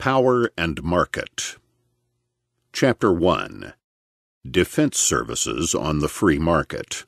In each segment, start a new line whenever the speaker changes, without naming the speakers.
Power and Market. Chapter 1. Defense Services on the Free Market.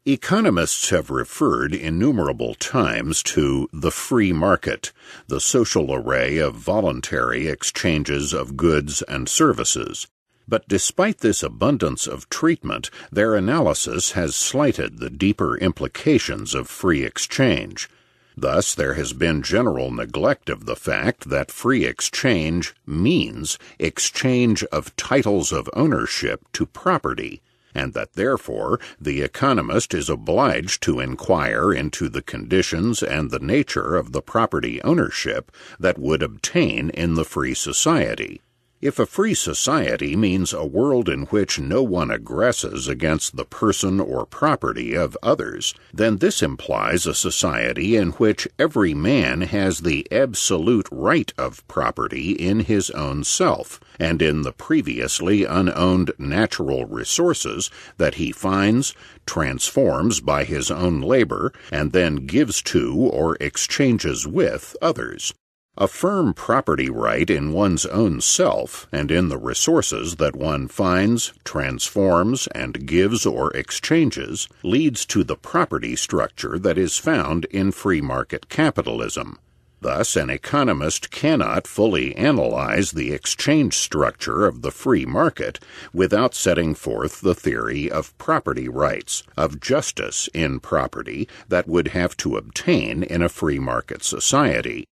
Economists have referred innumerable times to the free market, the social array of voluntary exchanges of goods and services. But despite this abundance of treatment, their analysis has slighted the deeper implications of free exchange. Thus, there has been general neglect of the fact that free exchange means exchange of titles of ownership to property, and that therefore the economist is obliged to inquire into the conditions and the nature of the property ownership that would obtain in the free society. If a free society means a world in which no one aggresses against the person or property of others, then this implies a society in which every man has the absolute right of property in his own self, and in the previously unowned natural resources that he finds, transforms by his own labor, and then gives to or exchanges with others. A firm property right in one's own self and in the resources that one finds, transforms, and gives or exchanges leads to the property structure that is found in free market capitalism. Thus, an economist cannot fully analyze the exchange structure of the free market without setting forth the theory of property rights, of justice in property that would have to obtain in a free market society.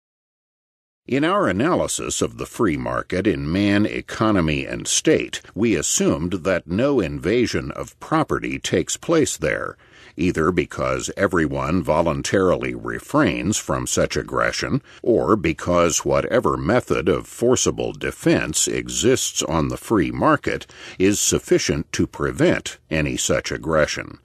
In our analysis of the free market in man, economy, and state, we assumed that no invasion of property takes place there, either because everyone voluntarily refrains from such aggression, or because whatever method of forcible defense exists on the free market is sufficient to prevent any such aggression.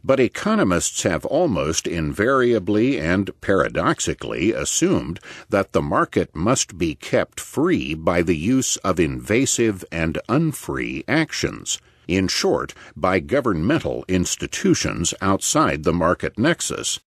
But economists have almost invariably and paradoxically assumed that the market must be kept free by the use of invasive and unfree actions, in short, by governmental institutions outside the market nexus.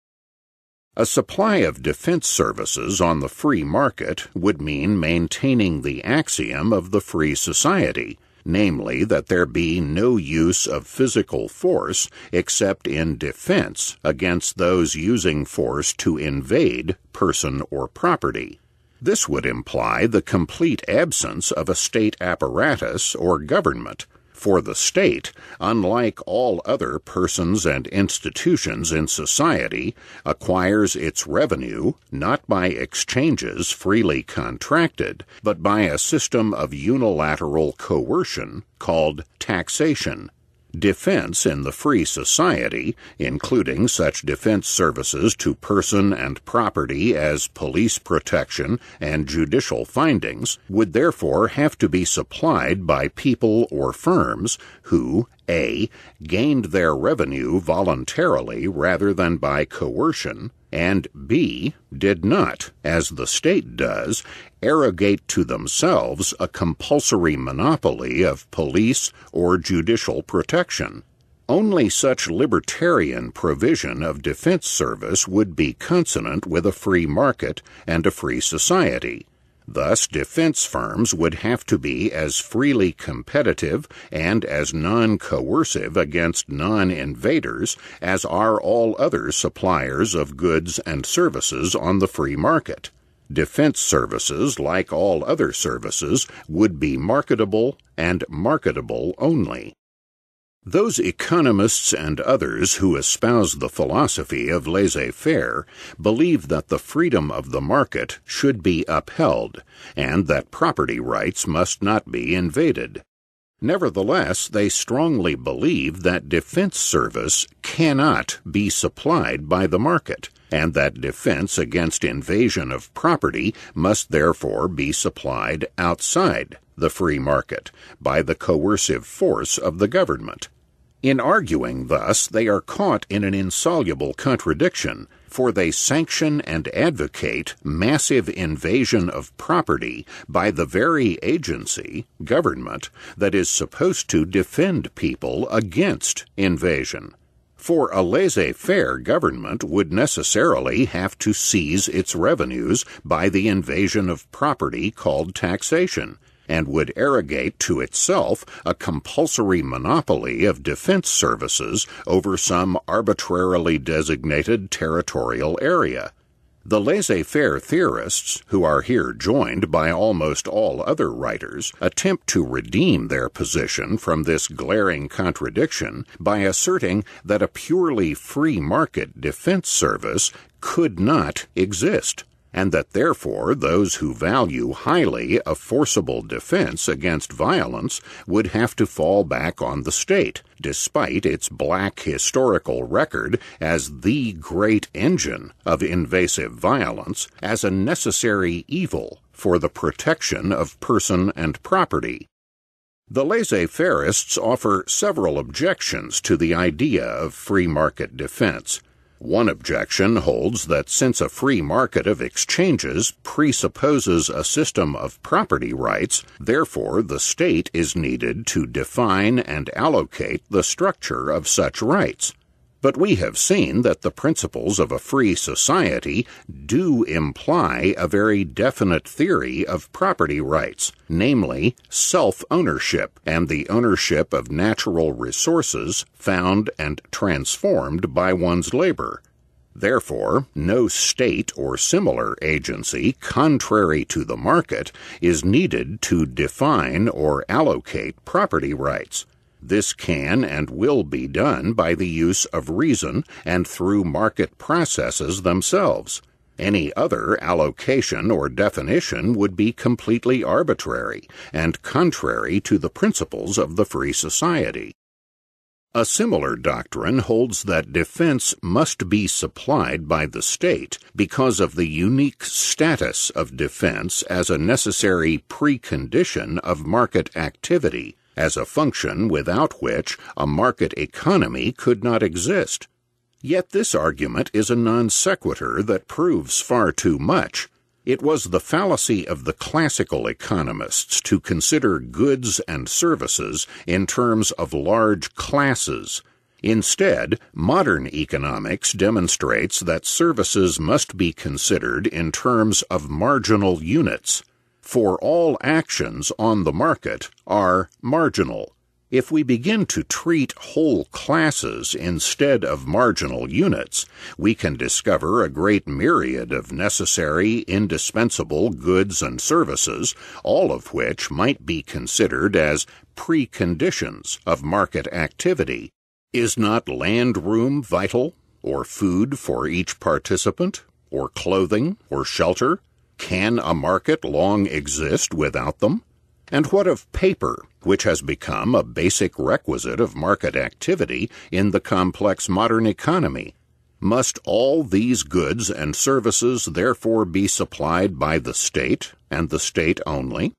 A supply of defense services on the free market would mean maintaining the axiom of the free society, namely that there be no use of physical force except in defense against those using force to invade person or property. This would imply the complete absence of a state apparatus or government, for the state, unlike all other persons and institutions in society, acquires its revenue not by exchanges freely contracted, but by a system of unilateral coercion called taxation. Defense in the free society, including such defense services to person and property as police protection and judicial findings, would therefore have to be supplied by people or firms who, A, gained their revenue voluntarily rather than by coercion, and B, did not, as the state does, arrogate to themselves a compulsory monopoly of police or judicial protection. Only such libertarian provision of defense service would be consonant with a free market and a free society. Thus, defense firms would have to be as freely competitive and as non-coercive against non-invaders as are all other suppliers of goods and services on the free market. Defense services, like all other services, would be marketable and marketable only. Those economists and others who espouse the philosophy of laissez-faire believe that the freedom of the market should be upheld, and that property rights must not be invaded. Nevertheless, they strongly believe that defense service cannot be supplied by the market, and that defense against invasion of property must therefore be supplied outside the free market by the coercive force of the government. In arguing thus, they are caught in an insoluble contradiction, for they sanction and advocate massive invasion of property by the very agency, government, that is supposed to defend people against invasion. For a laissez-faire government would necessarily have to seize its revenues by the invasion of property called taxation, and would arrogate to itself a compulsory monopoly of defense services over some arbitrarily designated territorial area. The laissez-faire theorists, who are here joined by almost all other writers, attempt to redeem their position from this glaring contradiction by asserting that a purely free market defense service could not exist, and that therefore those who value highly a forcible defense against violence would have to fall back on the state, despite its black historical record as the great engine of invasive violence, as a necessary evil for the protection of person and property. The laissez-faireists offer several objections to the idea of free market defense. One objection holds that since a free market of exchanges presupposes a system of property rights, therefore the state is needed to define and allocate the structure of such rights. But we have seen that the principles of a free society do imply a very definite theory of property rights, namely self-ownership and the ownership of natural resources found and transformed by one's labor. Therefore, no state or similar agency, contrary to the market, is needed to define or allocate property rights. This can and will be done by the use of reason and through market processes themselves. Any other allocation or definition would be completely arbitrary and contrary to the principles of the free society. A similar doctrine holds that defense must be supplied by the state because of the unique status of defense as a necessary precondition of market activity, as a function without which a market economy could not exist. Yet this argument is a non sequitur that proves far too much. It was the fallacy of the classical economists to consider goods and services in terms of large classes. Instead, modern economics demonstrates that services must be considered in terms of marginal units. For all actions on the market are marginal. If we begin to treat whole classes instead of marginal units, we can discover a great myriad of necessary, indispensable goods and services, all of which might be considered as preconditions of market activity. Is not land room vital, or food for each participant, or clothing, or shelter? Can a market long exist without them? And what of paper, which has become a basic requisite of market activity in the complex modern economy? Must all these goods and services therefore be supplied by the state, and the state only?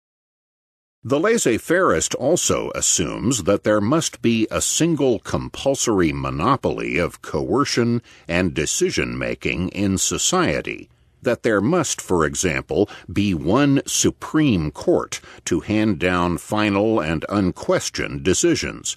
The laissez-fairist also assumes that there must be a single compulsory monopoly of coercion and decision-making in society, that there must, for example, be one supreme court to hand down final and unquestioned decisions.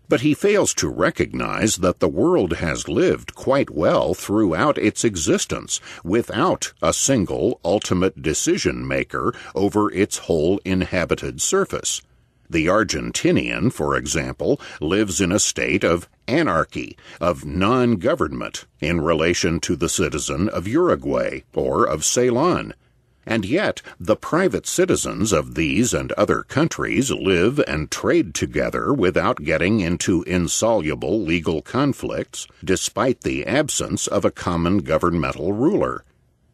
But he fails to recognize that the world has lived quite well throughout its existence without a single ultimate decision-maker over its whole inhabited surface. The Argentinian, for example, lives in a state of anarchy, of non-government, in relation to the citizen of Uruguay or of Ceylon. And yet the private citizens of these and other countries live and trade together without getting into insoluble legal conflicts, despite the absence of a common governmental ruler.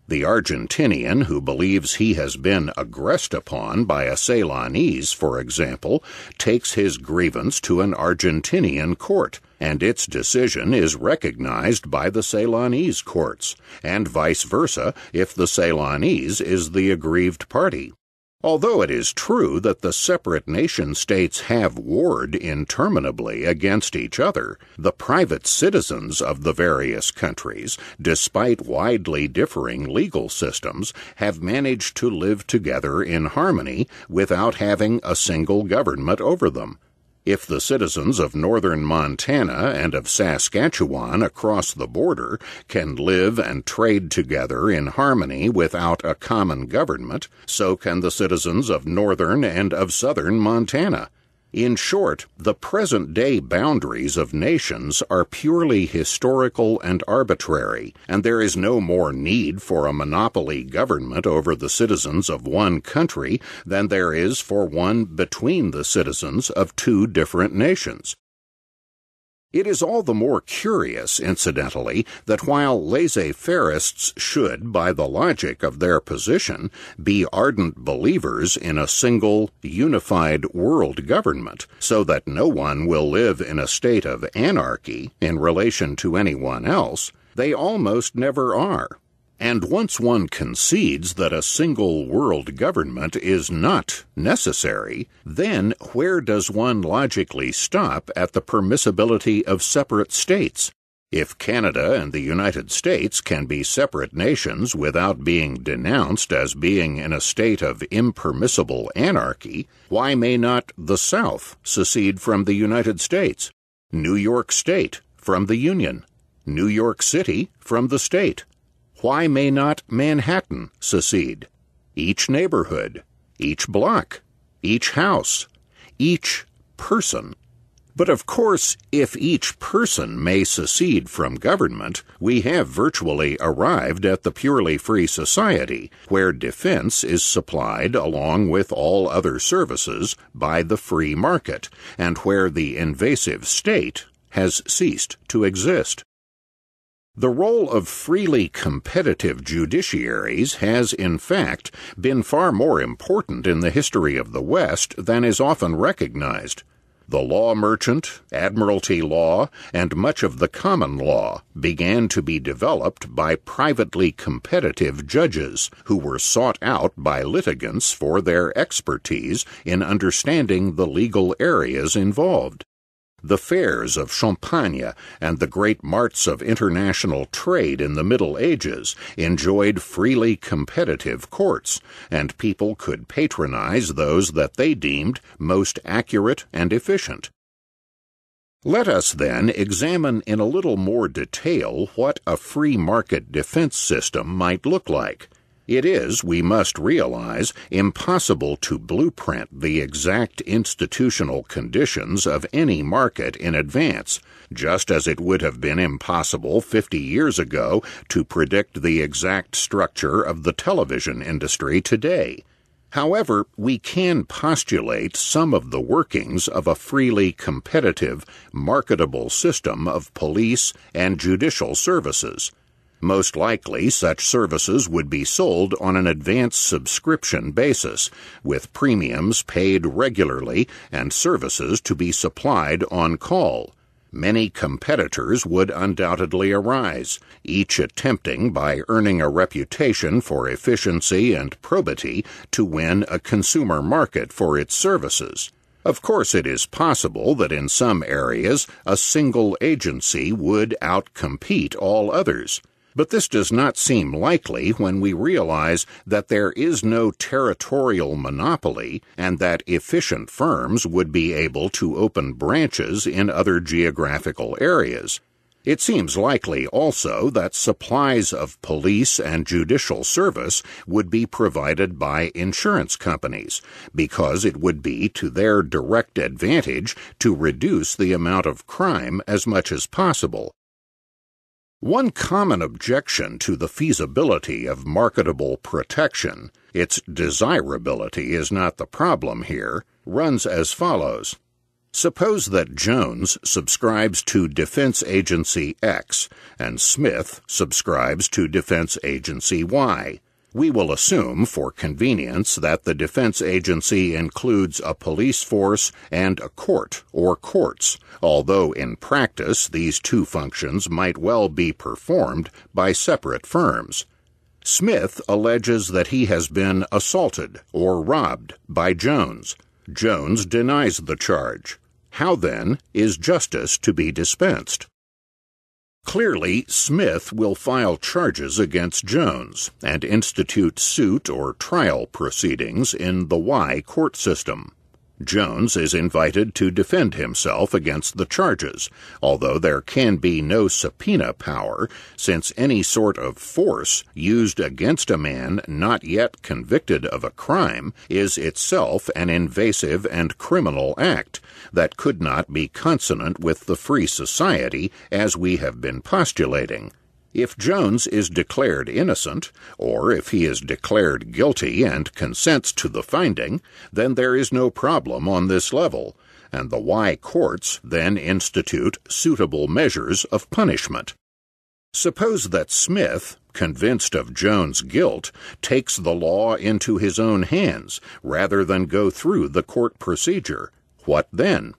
The Argentinian who believes he has been aggressed upon by a Ceylonese, for example, takes his grievance to an Argentinian court, and its decision is recognized by the Ceylonese courts, and vice versa if the Ceylonese is the aggrieved party. Although it is true that the separate nation-states have warred interminably against each other, the private citizens of the various countries, despite widely differing legal systems, have managed to live together in harmony without having a single government over them. If the citizens of northern Montana and of Saskatchewan across the border can live and trade together in harmony without a common government, so can the citizens of northern and of southern Montana. In short, the present-day boundaries of nations are purely historical and arbitrary, and there is no more need for a monopoly government over the citizens of one country than there is for one between the citizens of two different nations. It is all the more curious, incidentally, that while laissez-faireists should, by the logic of their position, be ardent believers in a single, unified world government, so that no one will live in a state of anarchy in relation to anyone else, they almost never are. And once one concedes that a single world government is not necessary, then where does one logically stop at the permissibility of separate states? If Canada and the United States can be separate nations without being denounced as being in a state of impermissible anarchy, why may not the South secede from the United States, New York State from the Union, New York City from the state? Why may not Manhattan secede? Each neighborhood, each block, each house, each person. But of course, if each person may secede from government, we have virtually arrived at the purely free society, where defense is supplied along with all other services by the free market, and where the invasive state has ceased to exist. The role of freely competitive judiciaries has, in fact, been far more important in the history of the West than is often recognized. The law merchant, admiralty law, and much of the common law began to be developed by privately competitive judges who were sought out by litigants for their expertise in understanding the legal areas involved. The fairs of Champagne and the great marts of international trade in the Middle Ages enjoyed freely competitive courts, and people could patronize those that they deemed most accurate and efficient. Let us then examine in a little more detail what a free market defense system might look like. It is, we must realize, impossible to blueprint the exact institutional conditions of any market in advance, just as it would have been impossible 50 years ago to predict the exact structure of the television industry today. However, we can postulate some of the workings of a freely competitive, marketable system of police and judicial services. Most likely, such services would be sold on an advance subscription basis, with premiums paid regularly and services to be supplied on call. Many competitors would undoubtedly arise, each attempting by earning a reputation for efficiency and probity to win a consumer market for its services. Of course, it is possible that in some areas a single agency would outcompete all others. But this does not seem likely when we realize that there is no territorial monopoly and that efficient firms would be able to open branches in other geographical areas. It seems likely also that supplies of police and judicial service would be provided by insurance companies, because it would be to their direct advantage to reduce the amount of crime as much as possible. One common objection to the feasibility of marketable protection, its desirability is not the problem here, runs as follows. Suppose that Jones subscribes to Defense Agency X and Smith subscribes to Defense Agency Y. We will assume, for convenience, that the defense agency includes a police force and a court or courts, although in practice these two functions might well be performed by separate firms. Smith alleges that he has been assaulted or robbed by Jones. Jones denies the charge. How, then, is justice to be dispensed? Clearly, Smith will file charges against Jones and institute suit or trial proceedings in the Y court system. Jones is invited to defend himself against the charges, although there can be no subpoena power, since any sort of force used against a man not yet convicted of a crime is itself an invasive and criminal act that could not be consonant with the free society as we have been postulating. If Jones is declared innocent, or if he is declared guilty and consents to the finding, then there is no problem on this level, and the Y courts then institute suitable measures of punishment. Suppose that Smith, convinced of Jones' guilt, takes the law into his own hands rather than go through the court procedure. What then?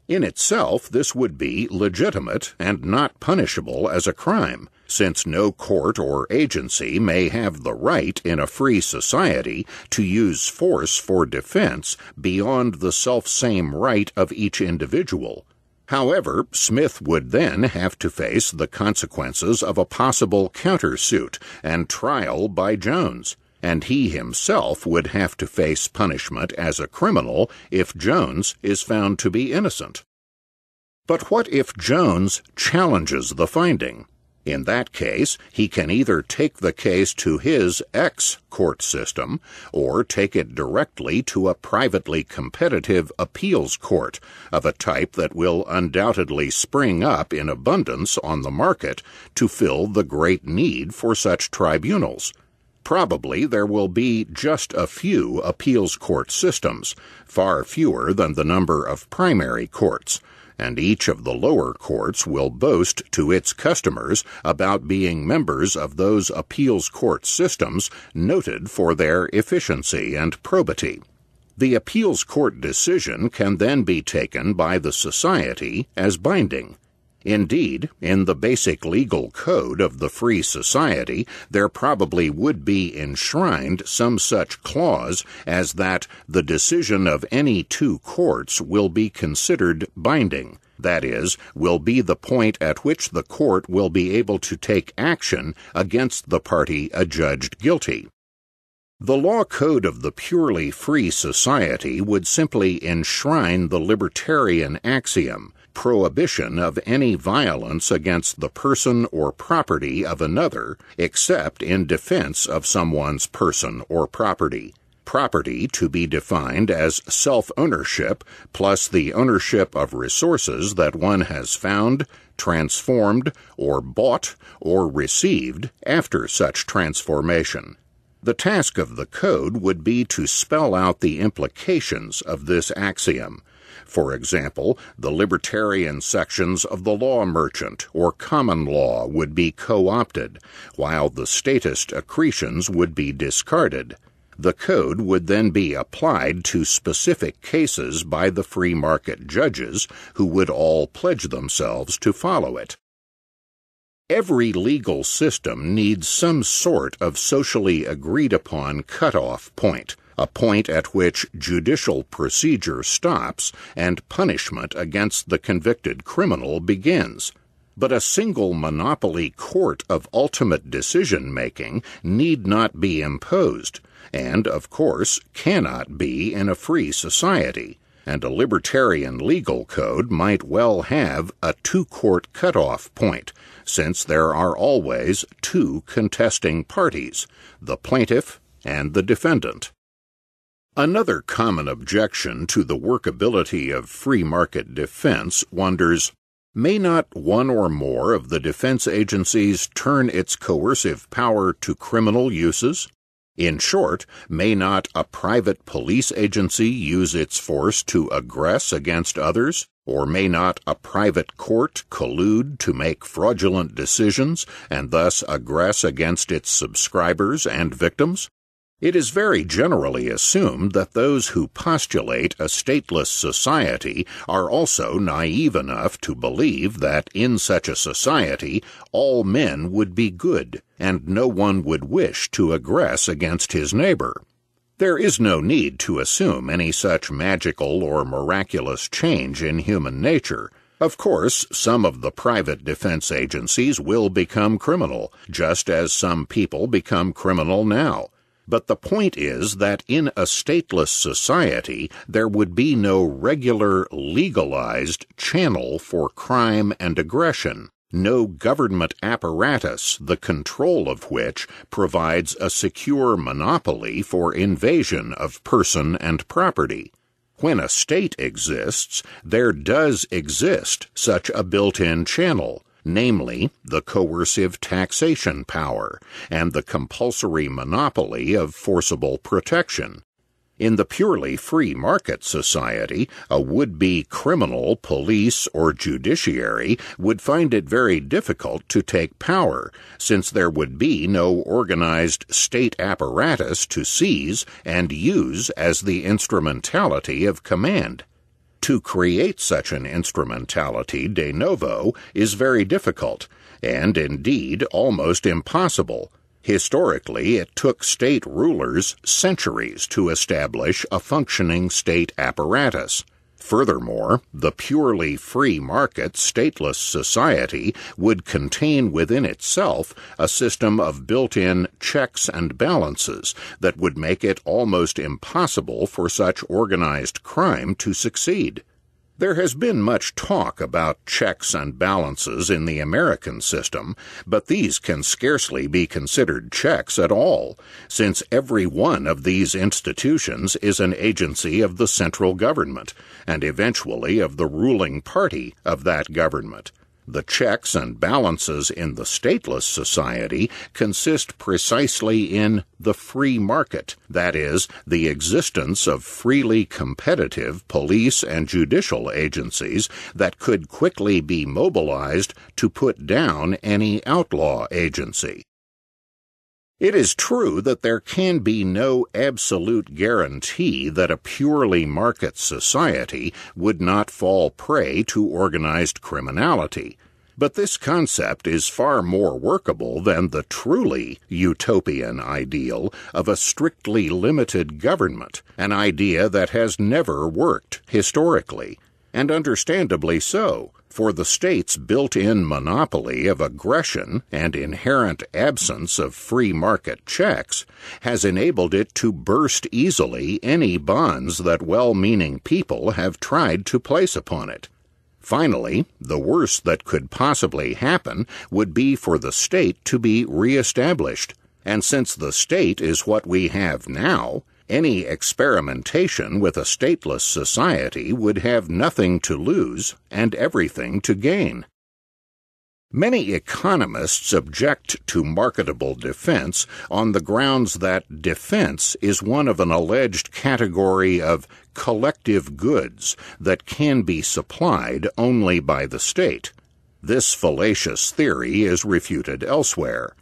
In itself, this would be legitimate and not punishable as a crime, since no court or agency may have the right in a free society to use force for defense beyond the selfsame right of each individual. However, Smith would then have to face the consequences of a possible countersuit and trial by Jones, and he himself would have to face punishment as a criminal if Jones is found to be innocent. But what if Jones challenges the finding? In that case, he can either take the case to his ex-court system or take it directly to a privately competitive appeals court of a type that will undoubtedly spring up in abundance on the market to fill the great need for such tribunals. Probably there will be just a few appeals court systems, far fewer than the number of primary courts, and each of the lower courts will boast to its customers about being members of those appeals court systems noted for their efficiency and probity. The appeals court decision can then be taken by the society as binding. Indeed, in the basic legal code of the free society, there probably would be enshrined some such clause as that the decision of any two courts will be considered binding. That is, will be the point at which the court will be able to take action against the party adjudged guilty. The law code of the purely free society would simply enshrine the libertarian axiom, prohibition of any violence against the person or property of another, except in defense of someone's person or property. Property to be defined as self-ownership plus the ownership of resources that one has found, transformed, or bought, or received after such transformation. The task of the code would be to spell out the implications of this axiom. For example, the libertarian sections of the law merchant or common law would be co-opted, while the statist accretions would be discarded. The code would then be applied to specific cases by the free market judges, who would all pledge themselves to follow it. Every legal system needs some sort of socially agreed-upon cutoff point, a point at which judicial procedure stops and punishment against the convicted criminal begins. But a single monopoly court of ultimate decision-making need not be imposed, and, of course, cannot be in a free society, and a libertarian legal code might well have a two-court cutoff point, since there are always two contesting parties, the plaintiff and the defendant. Another common objection to the workability of free market defense wonders, may not one or more of the defense agencies turn its coercive power to criminal uses? In short, may not a private police agency use its force to aggress against others? Or may not a private court collude to make fraudulent decisions and thus aggress against its subscribers and victims? It is very generally assumed that those who postulate a stateless society are also naive enough to believe that in such a society all men would be good, and no one would wish to aggress against his neighbor. There is no need to assume any such magical or miraculous change in human nature. Of course, some of the private defense agencies will become criminal, just as some people become criminal now. But the point is that in a stateless society there would be no regular, legalized channel for crime and aggression, no government apparatus the control of which provides a secure monopoly for invasion of person and property. When a state exists, there does exist such a built-in channel, namely the coercive taxation power and the compulsory monopoly of forcible protection. In the purely free market society, a would-be criminal police or judiciary would find it very difficult to take power, since there would be no organized state apparatus to seize and use as the instrumentality of command. To create such an instrumentality de novo is very difficult, and indeed almost impossible. Historically, it took state rulers centuries to establish a functioning state apparatus. Furthermore, the purely free market, stateless society would contain within itself a system of built-in checks and balances that would make it almost impossible for such organized crime to succeed. There has been much talk about checks and balances in the American system, but these can scarcely be considered checks at all, since every one of these institutions is an agency of the central government, and eventually of the ruling party of that government. The checks and balances in the stateless society consist precisely in the free market, that is, the existence of freely competitive police and judicial agencies that could quickly be mobilized to put down any outlaw agency. It is true that there can be no absolute guarantee that a purely market society would not fall prey to organized criminality, but this concept is far more workable than the truly utopian ideal of a strictly limited government, an idea that has never worked historically, and understandably so, for the state's built-in monopoly of aggression and inherent absence of free market checks has enabled it to burst easily any bonds that well-meaning people have tried to place upon it. Finally, the worst that could possibly happen would be for the state to be reestablished, and since the state is what we have now, any experimentation with a stateless society would have nothing to lose and everything to gain. Many economists object to marketable defense on the grounds that defense is one of an alleged category of collective goods that can be supplied only by the state. This fallacious theory is refuted elsewhere,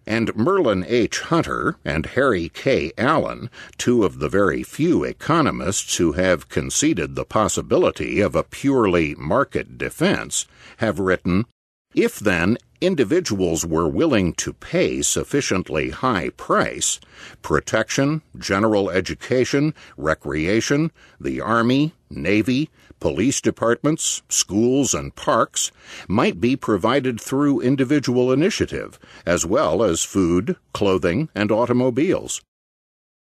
and Merlin H. Hunter and Harry K. Allen, two of the very few economists who have conceded the possibility of a purely market defense, have written, "If, then, individuals were willing to pay sufficiently high price, protection, general education, recreation, the Army, Navy, police departments, schools, and parks might be provided through individual initiative, as well as food, clothing, and automobiles."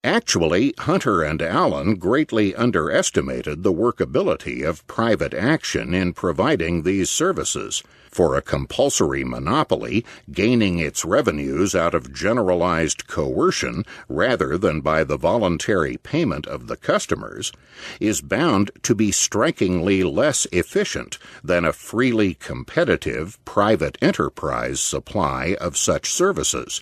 Actually, Hunter and Allen greatly underestimated the workability of private action in providing these services, for a compulsory monopoly, gaining its revenues out of generalized coercion rather than by the voluntary payment of the customers, is bound to be strikingly less efficient than a freely competitive private enterprise supply of such services.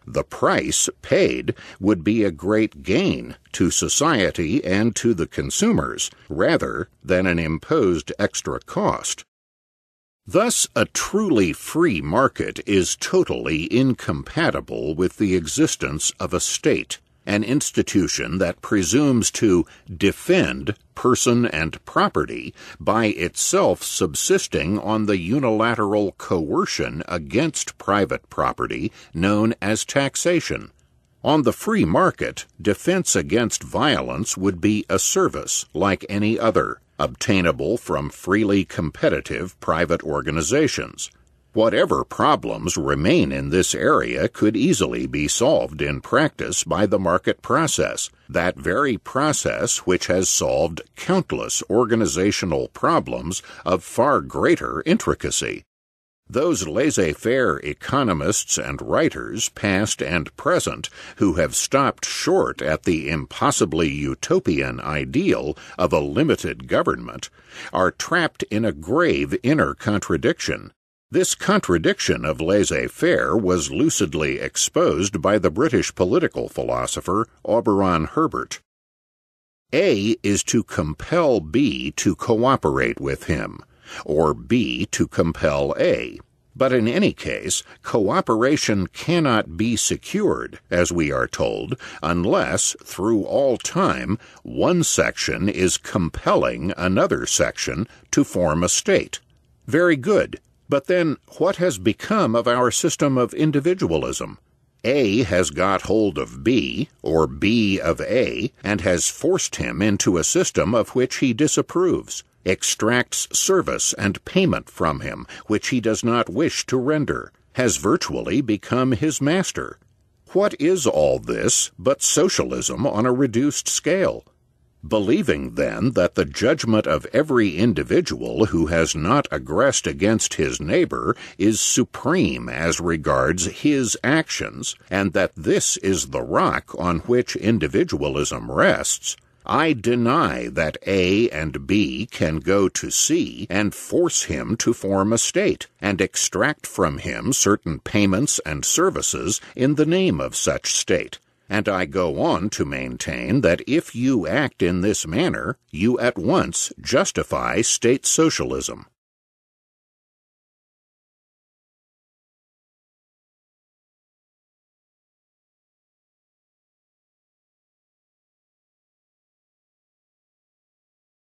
The price paid would be a great gain to society and to the consumers, rather than an imposed extra cost. Thus, a truly free market is totally incompatible with the existence of a state, an institution that presumes to defend person and property by itself subsisting on the unilateral coercion against private property known as taxation. On the free market, defense against violence would be a service like any other, obtainable from freely competitive private organizations. Whatever problems remain in this area could easily be solved in practice by the market process, that very process which has solved countless organizational problems of far greater intricacy. Those laissez-faire economists and writers, past and present, who have stopped short at the impossibly utopian ideal of a limited government, are trapped in a grave inner contradiction. This contradiction of laissez-faire was lucidly exposed by the British political philosopher Auberon Herbert. A is to compel B to cooperate with him, or B to compel A. But in any case, cooperation cannot be secured, as we are told, unless, through all time, one section is compelling another section to form a state. Very good. But then, what has become of our system of individualism? A has got hold of B, or B of A, and has forced him into a system of which he disapproves, extracts service and payment from him which he does not wish to render, has virtually become his master. What is all this but socialism on a reduced scale? Believing, then, that the judgment of every individual who has not aggressed against his neighbor is supreme as regards his actions, and that this is the rock on which individualism rests, I deny that A and B can go to C and force him to form a state, and extract from him certain payments and services in the name of such state. And I go on to maintain that if you act in this manner, you at once justify state socialism.